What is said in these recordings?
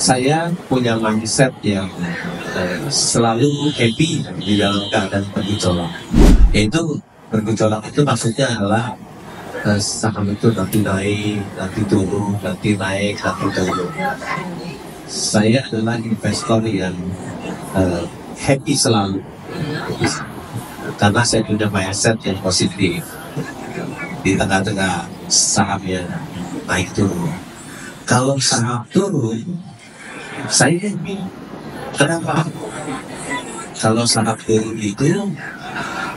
Saya punya mindset yang selalu happy di dalam keadaan bergejolak. Yaitu bergejolak itu maksudnya adalah saham itu nanti naik, nanti turun, nanti naik, nanti turun. Saya adalah investor yang happy selalu, karena saya punya mindset yang positif di tengah-tengah saham yang naik turun. Kalau saham turun, saya happy. Kenapa? Kalau saham turun itu,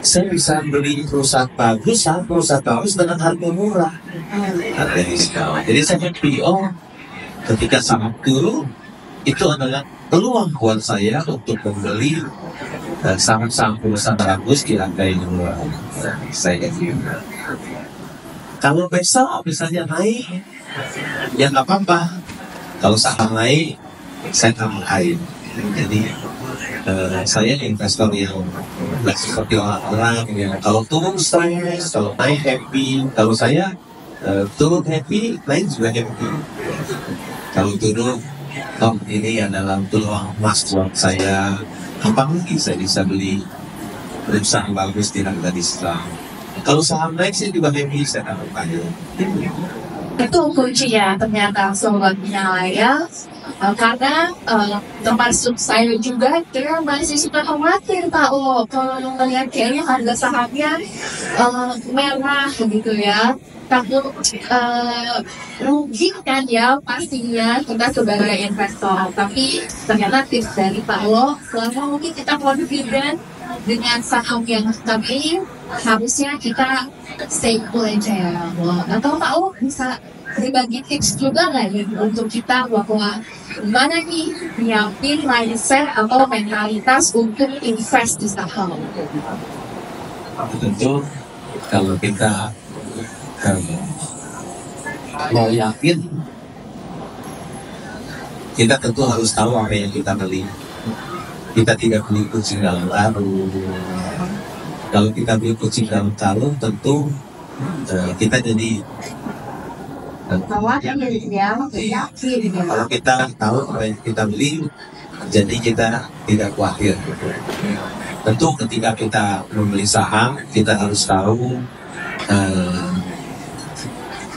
saya bisa beli perusahaan bagus dengan harga murah. Jadi saya happy. Ketika saham turun, itu adalah peluang buat saya untuk membeli saham-saham perusahaan bagus di harga yang murah. Saya happy. Kalau besok misalnya naik, ya nggak apa-apa. Kalau saham naik, saya tambahin. Jadi saya investor yang nggak seperti orang-orang yang kalau turun stres, kalau naik happy. Kalau saya turun happy, naik juga happy. Kalau turun, ini adalah peluang emas buat saya. Apa lagi saya bisa beli perusahaan bagus di harga diskon. Kalau saham naik sih juga happy, saya tambahin. Itu kuncinya ternyata sobatnya ya. Karena termasuk saya juga kira masih suka khawatir Pak kalau melihat kayaknya harga sahamnya merah gitu ya, takut rugi kan ya pastinya kita sebagai investor. Tapi ternyata tips dari Pak Lo, selama mungkin kita confident dengan saham yang stabil, harusnya kita stay cool aja ya. Atau Pak Lo bisa berbagi tips juga nggak ya untuk kita bahwa gimana nih nyiapin mindset atau mentalitas untuk invest di saham? Tentu kalau kita mau yakin, kita tentu harus tahu apa yang kita beli. Kita tidak beli kucing dalam karung. Kalau kita beli kucing dalam karung, tentu kita jadi Kalau kita tahu apa yang kita beli, jadi kita tidak khawatir. Tentu ketika kita membeli saham, kita harus tahu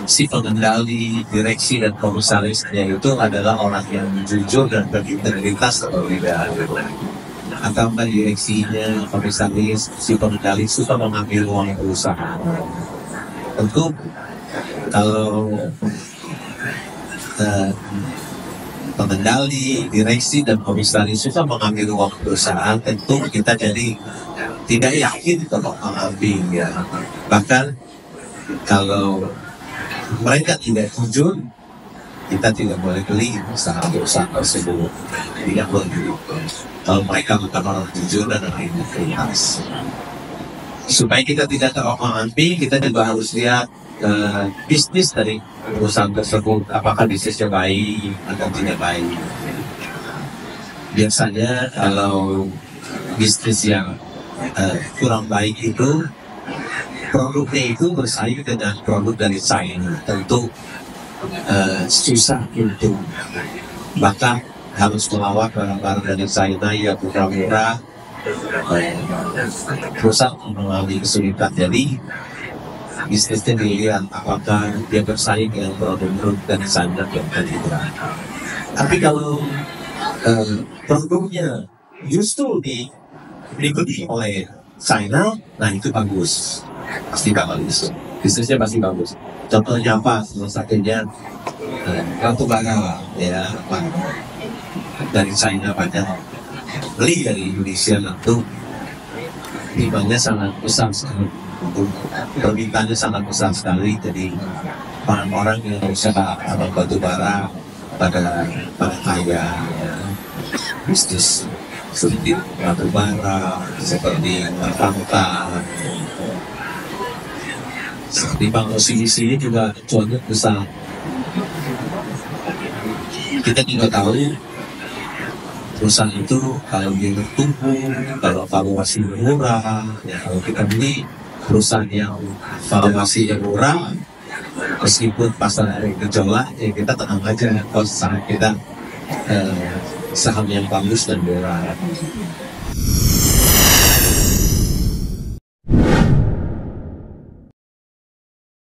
si pengendali, direksi dan komisarisnya itu adalah orang yang jujur dan berintegritas atau tidak. Atau direksinya, komisaris, si pengendali suka mengambil uang perusahaan. Tentu kalau pengendali, direksi, dan komisaris susah mengambil uang perusahaan, tentu kita jadi tidak yakin kalau mengambil ya. Bahkan kalau mereka tidak jujur, kita tidak boleh beli saham perusahaan tersebut. Tidak boleh. Kalau mereka bukan orang jujur dan orang integritas. Supaya kita tidak terombang-ambing, kita juga harus lihat bisnis dari perusahaan tersebut, apakah bisnisnya baik atau tidak baik. Biasanya kalau bisnis yang kurang baik itu, produknya itu bersaing dengan produk dari China, tentu susah untuk, bahkan harus melawat barang-barang dari China yang murah-murah, perusahaan mengalami kesulitan. Jadi bisnisnya dilihat apakah dia bersaing dengan produk-produk dari China yang tidak. Tapi kalau produknya justru diikuti oleh China, nah itu bagus, pasti bagus. Bisnisnya pasti bagus. Contohnya apa? Salah satunya batu bara ya, dari China banyak beli dari Indonesia, tentu demandnya sangat besar sekali. Permintaannya sangat besar sekali, jadi orang-orang yang berusaha abang batu bara pada kaya ya. Bisnis seperti batu bara, seperti tambang, seperti Bangladesh di sini juga cuannya besar. Kita juga tahu perusahaan itu kalau dia bertumbuh, kalau valuasi murah, ya kalau kita beli perusahaan yang valuasi yang murah, meskipun pasar gejolak, ya kita tenang aja. Kalau saham kita saham yang bagus dan murah.